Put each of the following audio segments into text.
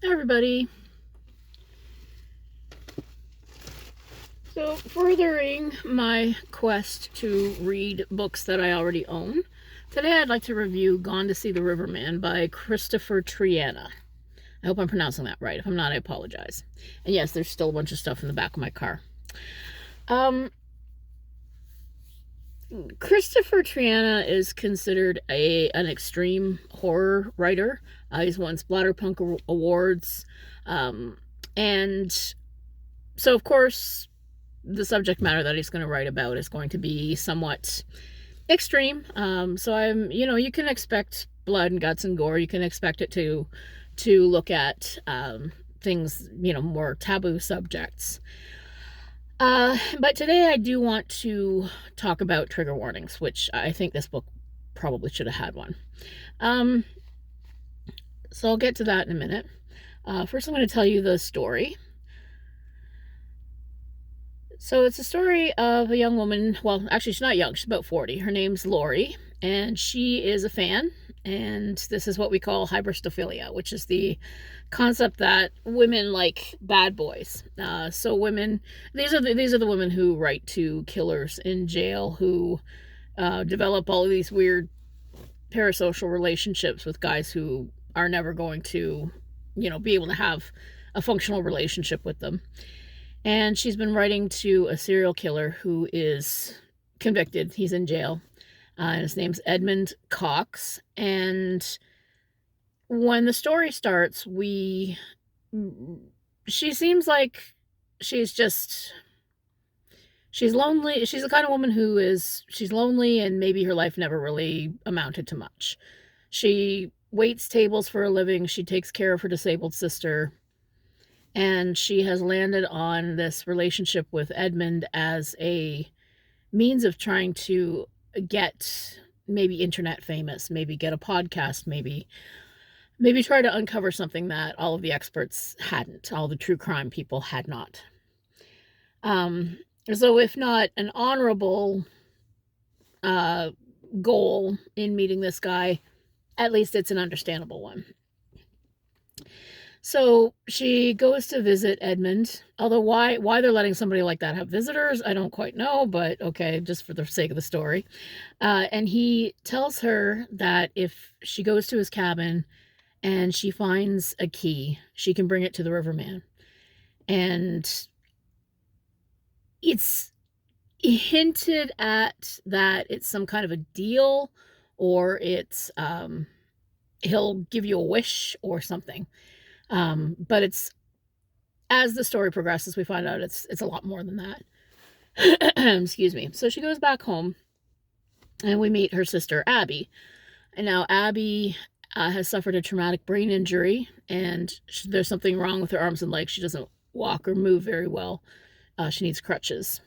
Hi everybody. So, furthering my quest to read books that I already own, today I'd like to review Gone to See the Riverman by Kristopher Triana. I hope I'm pronouncing that right. If I'm not, I apologize. And yes, there's still a bunch of stuff in the back of my car. Kristopher Triana is considered an extreme horror writer. He's won Splatterpunk awards. And so, of course, the subject matter that he's going to write about is going to be somewhat extreme. You can expect blood and guts and gore. You can expect it to look at things, more taboo subjects. But today I do want to talk about trigger warnings, which I think this book probably should have had one. So I'll get to that in a minute. First, I'm going to tell you the story. So it's a story of a young woman. Well, actually, she's not young. She's about 40. Her name's Lori, and she is a fan. And this is what we call hybristophilia, which is the concept that women like bad boys. So women, these are the women who write to killers in jail, who develop all of these weird parasocial relationships with guys who are never going to, be able to have a functional relationship with them. And she's been writing to a serial killer who is convicted. He's in jail. And his name's Edmund Cox. And when the story starts, she seems like she's lonely. She's the kind of woman she's lonely, and maybe her life never really amounted to much. She waits tables for a living. She takes care of her disabled sister. And she has landed on this relationship with Edmund as a means of trying to get maybe internet famous, maybe get a podcast, maybe try to uncover something that all of the experts hadn't, all the true crime people had not. So if not an honorable goal in meeting this guy, at least it's an understandable one. So she goes to visit Edmund, although why they're letting somebody like that have visitors, I don't quite know, but okay, just for the sake of the story. And he tells her that if she goes to his cabin and she finds a key, she can bring it to the Riverman. And it's hinted at that it's some kind of a deal, or it's he'll give you a wish or something. But it's, as the story progresses, we find out it's a lot more than that. Excuse me. So she goes back home, and we meet her sister, Abby. And now Abby has suffered a traumatic brain injury, and there's something wrong with her arms and legs. She doesn't walk or move very well. She needs crutches.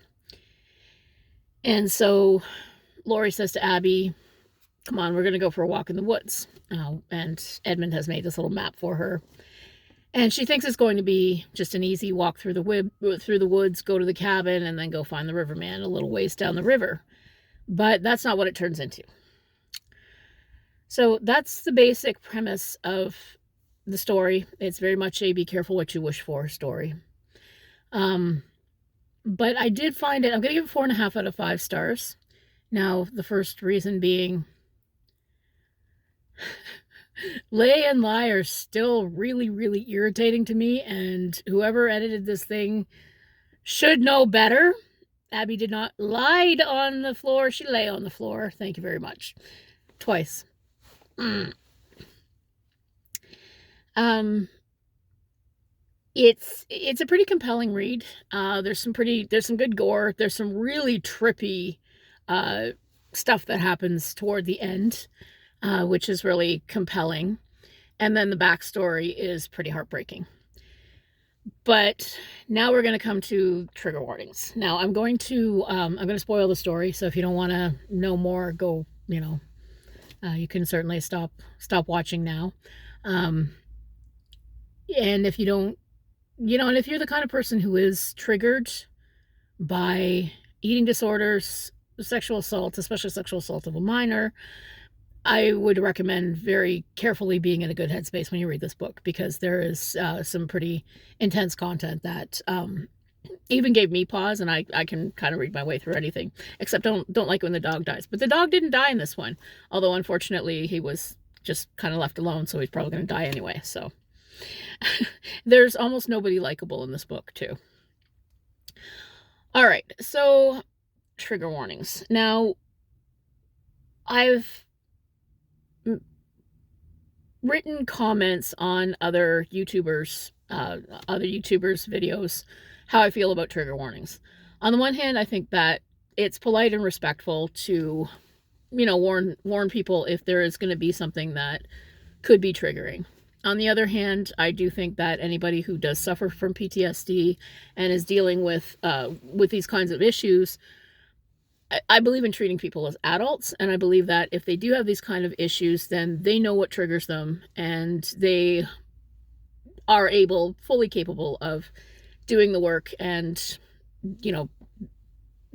And so Lori says to Abby, come on, we're going to go for a walk in the woods. And Edmund has made this little map for her. And she thinks it's going to be just an easy walk through the woods, go to the cabin, and then go find the Riverman a little ways down the river. But that's not what it turns into. So that's the basic premise of the story. It's very much a be careful what you wish for story. But I did find it, I'm going to give it 4.5 out of 5 stars. Now, the first reason being, Lay and Lie are still really, really irritating to me, and whoever edited this thing should know better. Abby did not lie on the floor. She lay on the floor. Thank you very much. Twice. It's a pretty compelling read. There's some good gore. There's some really trippy stuff that happens toward the end, which is really compelling. And then the backstory is pretty heartbreaking. But now we're going to come to trigger warnings. Now I'm going to spoil the story. So if you don't want to know more, go, you can certainly stop watching now. And if you don't, and if you're the kind of person who is triggered by eating disorders, sexual assault, especially sexual assault of a minor, I would recommend very carefully being in a good headspace when you read this book, because there is some pretty intense content that even gave me pause, and I can kind of read my way through anything, except don't like when the dog dies. But the dog didn't die in this one, although unfortunately he was just kind of left alone, so he's probably going to die anyway. So there's almost nobody likable in this book too. All right, so trigger warnings. Now, I've written comments on other YouTubers' videos, how I feel about trigger warnings. On the one hand, I think that it's polite and respectful to, warn people if there is going to be something that could be triggering. On the other hand, I do think that anybody who does suffer from PTSD and is dealing with these kinds of issues, I believe in treating people as adults, and I believe that if they do have these kind of issues, then they know what triggers them, and they are fully capable of doing the work and,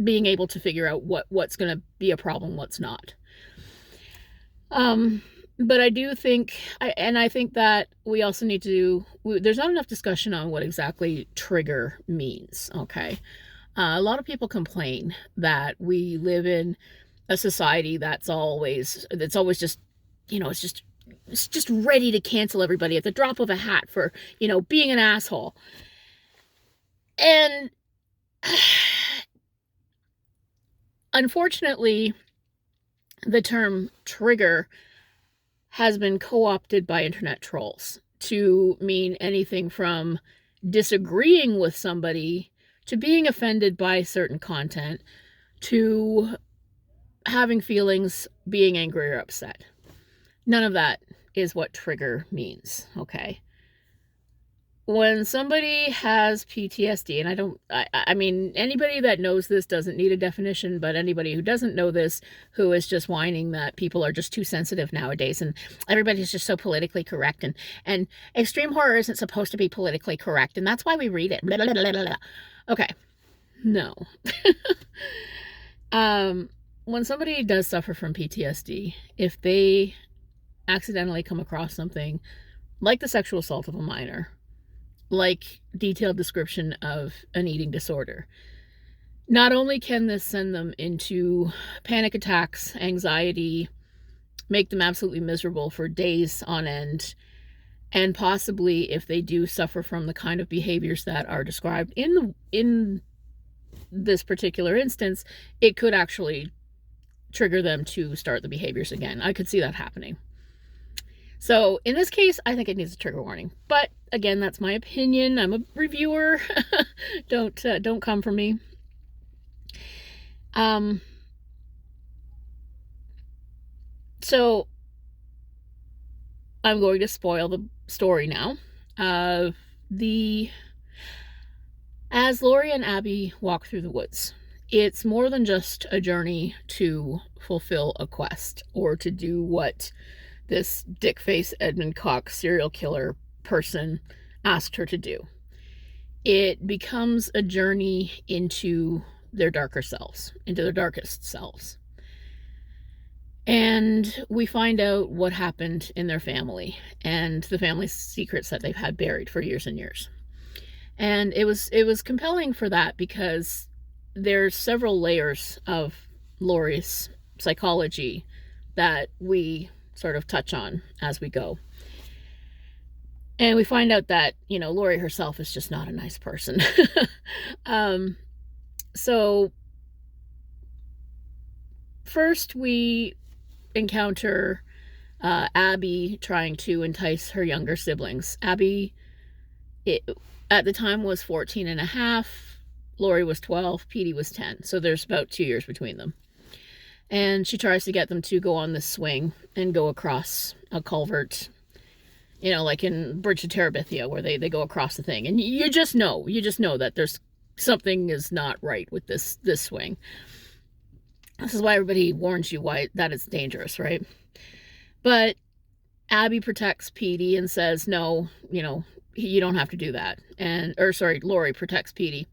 being able to figure out what's going to be a problem, what's not. But I do think, I think that we also need to, there's not enough discussion on what exactly trigger means, okay? A lot of people complain that we live in a society that's always just, it's just ready to cancel everybody at the drop of a hat for, being an asshole. And unfortunately, the term trigger has been co-opted by internet trolls to mean anything from disagreeing with somebody to being offended by certain content to having feelings, being angry or upset. None of that is what trigger means, okay? When somebody has PTSD, and I mean, anybody that knows this doesn't need a definition, but anybody who doesn't know this, who is just whining that people are just too sensitive nowadays, and everybody's just so politically correct, and extreme horror isn't supposed to be politically correct, and that's why we read it. Blah, blah, blah, blah, blah. Okay, no. When somebody does suffer from PTSD, if they accidentally come across something like the sexual assault of a minor, like detailed description of an eating disorder, not only can this send them into panic attacks, anxiety, make them absolutely miserable for days on end, and possibly, if they do suffer from the kind of behaviors that are described in this particular instance, it could actually trigger them to start the behaviors again. I could see that happening. So in this case, I think it needs a trigger warning. But again, that's my opinion. I'm a reviewer. Don't come for me. So I'm going to spoil the story now. As Laurie and Abby walk through the woods, it's more than just a journey to fulfill a quest or to do what this dickface Edmund Cox serial killer person asked her to do. It becomes a journey into their darker selves, into their darkest selves. And we find out what happened in their family and the family's secrets that they've had buried for years and years. And it was compelling for that because there's several layers of Laurie's psychology that we sort of touch on as we go. And we find out that, Laurie herself is just not a nice person. So first we encounter Abby trying to entice her younger siblings. Abby, at the time, was 14 and a half. Laurie was 12. Petey was 10. So there's about 2 years between them. And she tries to get them to go on this swing and go across a culvert, like in Bridge of Terabithia, where they go across the thing. And you just know that there's something is not right with this swing. This is why everybody warns you that it's dangerous, right? But Abby protects Petey and says, no, you don't have to do that. Laurie protects Petey.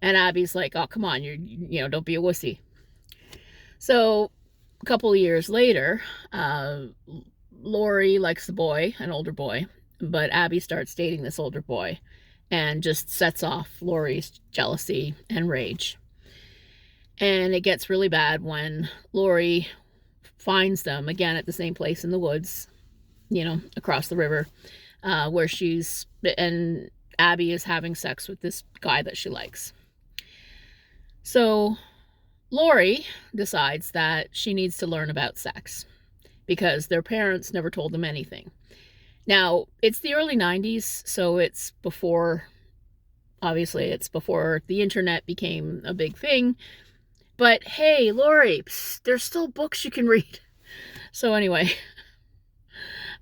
And Abby's like, oh, come on, don't be a wussy. So a couple of years later, Lori likes the boy, an older boy, but Abby starts dating this older boy and just sets off Lori's jealousy and rage. And it gets really bad when Lori finds them again at the same place in the woods, across the river, where and Abby is having sex with this guy that she likes. So Lori decides that she needs to learn about sex because their parents never told them anything. Now, it's the early 90s, so it's before the internet became a big thing. But hey, Lori, there's still books you can read. So anyway,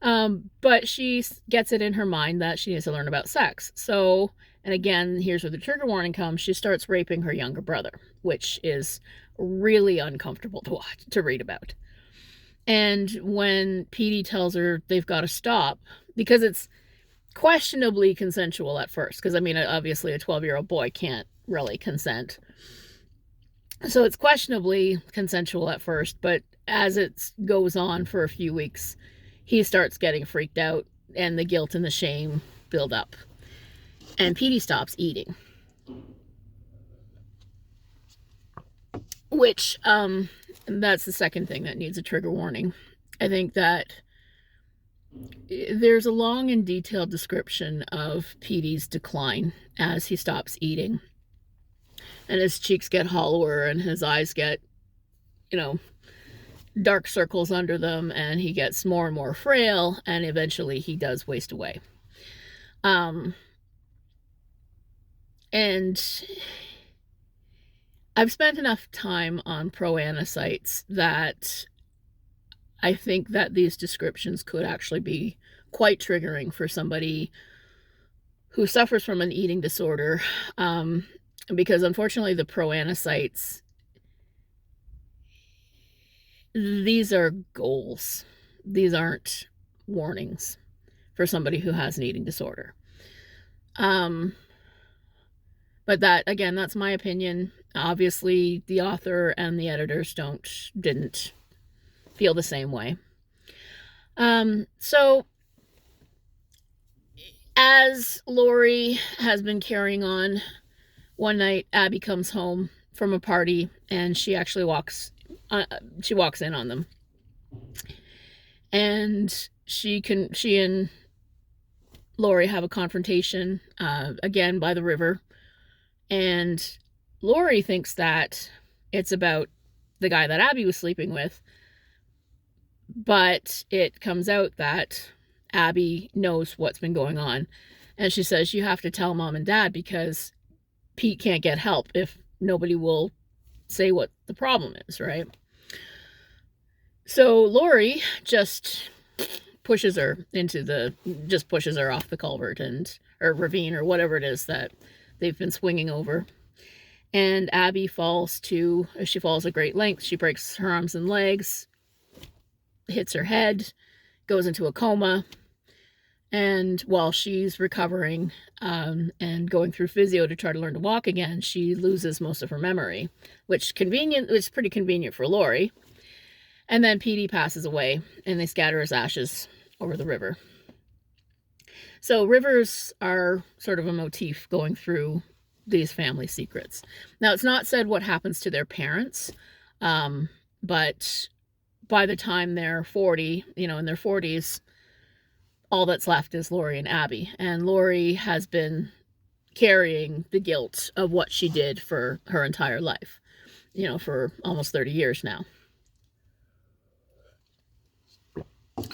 but she gets it in her mind that she needs to learn about sex. So, and again, here's where the trigger warning comes. She starts raping her younger brother, which is really uncomfortable to read about. And when Petey tells her they've got to stop, because it's questionably consensual at first, because obviously a 12-year-old boy can't really consent. So it's questionably consensual at first, but as it goes on for a few weeks, he starts getting freaked out and the guilt and the shame build up. And Petey stops eating. Which, that's the second thing that needs a trigger warning. I think that there's a long and detailed description of Petey's decline as he stops eating. And his cheeks get hollower and his eyes get, dark circles under them, and he gets more and more frail, and eventually he does waste away. And I've spent enough time on pro-ana sites that I think that these descriptions could actually be quite triggering for somebody who suffers from an eating disorder, because unfortunately the pro-ana sites, these are goals. These aren't warnings for somebody who has an eating disorder. But that's my opinion. Obviously, the author and the editors didn't feel the same way. So as Lori has been carrying on, one night Abby comes home from a party and she actually walks in on them. And she and Lori have a confrontation, again by the river. And Lori thinks that it's about the guy that Abby was sleeping with. But it comes out that Abby knows what's been going on. And she says, you have to tell Mom and Dad because Pete can't get help if nobody will say what the problem is, right? So Lori just pushes her off the culvert or ravine or whatever it is that they've been swinging over. And Abby falls a great length. She breaks her arms and legs, hits her head, goes into a coma. And while she's recovering and going through physio to try to learn to walk again, she loses most of her memory, which is pretty convenient for Lori. And then Petey passes away, and they scatter his ashes over the river. So rivers are sort of a motif going through these family secrets. Now, it's not said what happens to their parents, but by the time they're 40, in their 40s, all that's left is Lori and Abby. And Lori has been carrying the guilt of what she did for her entire life, for almost 30 years now.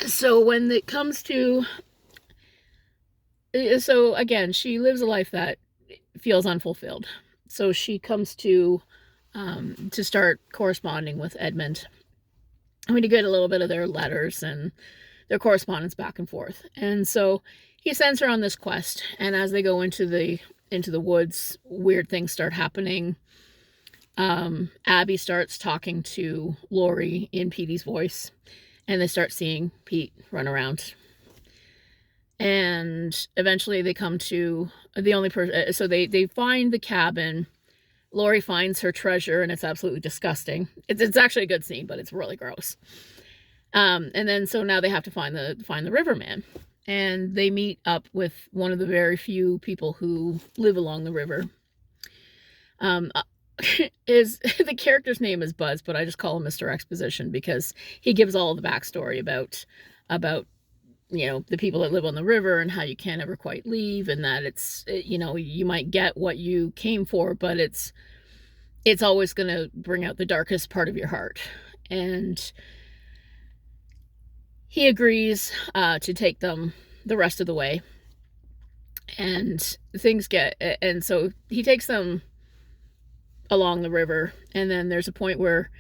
So when it comes to, again, she lives a life that feels unfulfilled. So she comes to start corresponding with Edmund. To get a little bit of their letters and their correspondence back and forth. And so he sends her on this quest. And as they go into the woods, weird things start happening. Abby starts talking to Lori in Petey's voice. And they start seeing Pete run around. And eventually they come to the only person. So they find the cabin Lori finds her treasure, and it's absolutely disgusting. It's actually a good scene, but it's really gross. And then so now they have to find the riverman, and they meet up with one of the very few people who live along the river. Is the character's name is Buzz, but I just call him Mr. Exposition because he gives all the backstory about the people that live on the river and how you can't ever quite leave, and that you might get what you came for, but it's always going to bring out the darkest part of your heart. And he agrees to take them the rest of the way, and so he takes them along the river, and then there's a point where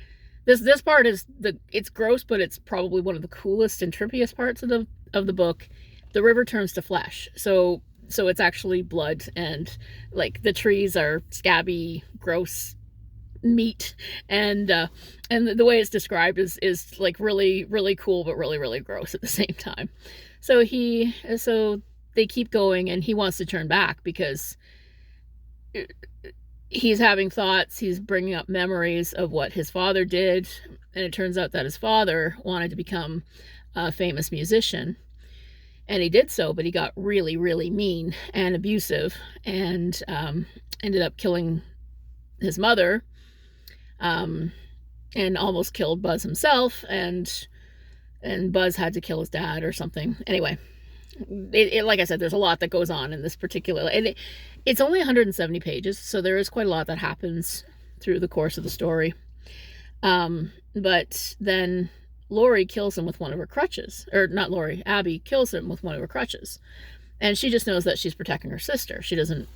this part it's gross, but it's probably one of the coolest and trippiest parts of the book. The river turns to flesh, so it's actually blood, and like the trees are scabby, gross meat, and the way it's described is like really, really cool, but really, really gross at the same time. So they keep going, and he wants to turn back because he's having thoughts, he's bringing up memories of what his father did, and it turns out that his father wanted to become a famous musician, and he did so, but he got really, really mean and abusive, and ended up killing his mother, and almost killed Buzz himself, and Buzz had to kill his dad or something. Anyway, like I said, there's a lot that goes on in this particular, and it's only 170 pages, so there is quite a lot that happens through the course of the story. But then Lori kills him with one of her crutches, or not Lori, Abby kills him with one of her crutches, and she just knows that she's protecting her sister. She doesn't,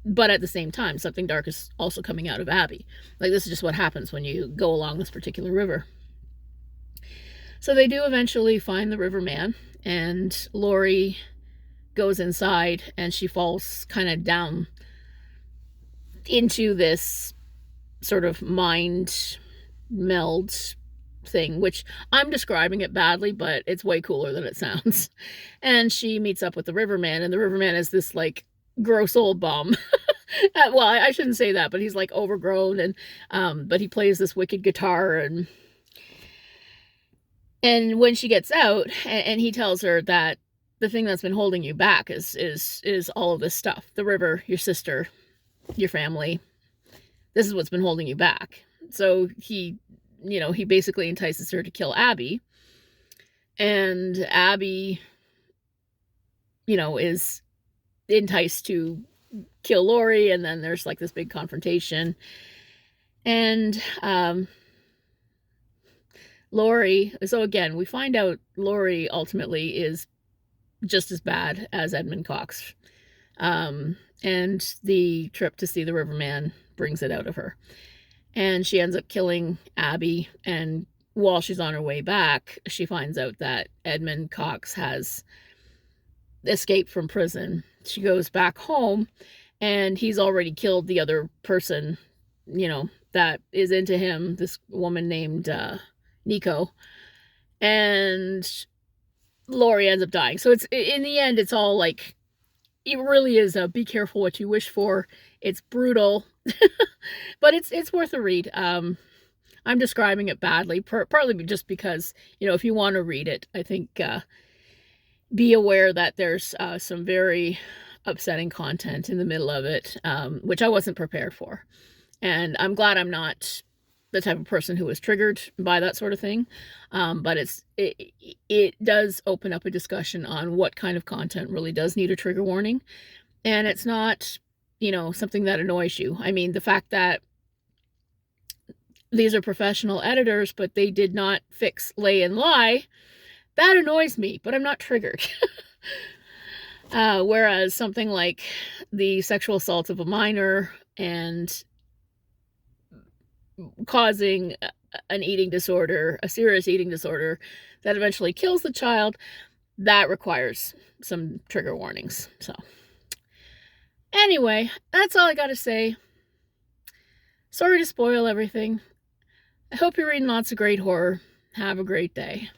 but at the same time, something dark is also coming out of Abby. Like, this is just what happens when you go along this particular river. So they do eventually find the riverman, and Lori goes inside, and she falls kind of down into this sort of mind meld thing, which I'm describing it badly, but it's way cooler than it sounds. And she meets up with the riverman, and the riverman is this like gross old bum. Well, I shouldn't say that, but he's like overgrown, and but he plays this wicked guitar, and when she gets out, and he tells her that the thing that's been holding you back is all of this stuff. The river, your sister, your family. This is what's been holding you back. So he basically entices her to kill Abby. And Abby, is enticed to kill Lori, and then there's like this big confrontation. And Lori, so again, we find out Lori ultimately is just as bad as Edmund Cox. And the trip to see the riverman brings it out of her. And she ends up killing Abby, and while she's on her way back, she finds out that Edmund Cox has escaped from prison. She goes back home, and he's already killed the other person, that is into him, this woman named Nico. And Lori ends up dying. So it's, in the end, it's all like, it really is a be careful what you wish for. It's brutal, but it's worth a read. I'm describing it badly, partly just because, if you want to read it, I think be aware that there's some very upsetting content in the middle of it, which I wasn't prepared for. And I'm glad I'm not the type of person who is triggered by that sort of thing. But it does open up a discussion on what kind of content really does need a trigger warning. And it's not, something that annoys you. I mean, the fact that these are professional editors, but they did not fix lay and lie, that annoys me, but I'm not triggered. Whereas something like the sexual assault of a minor and causing an eating disorder, a serious eating disorder that eventually kills the child, that requires some trigger warnings. So anyway, that's all I gotta say. Sorry to spoil everything. I hope you're reading lots of great horror. Have a great day.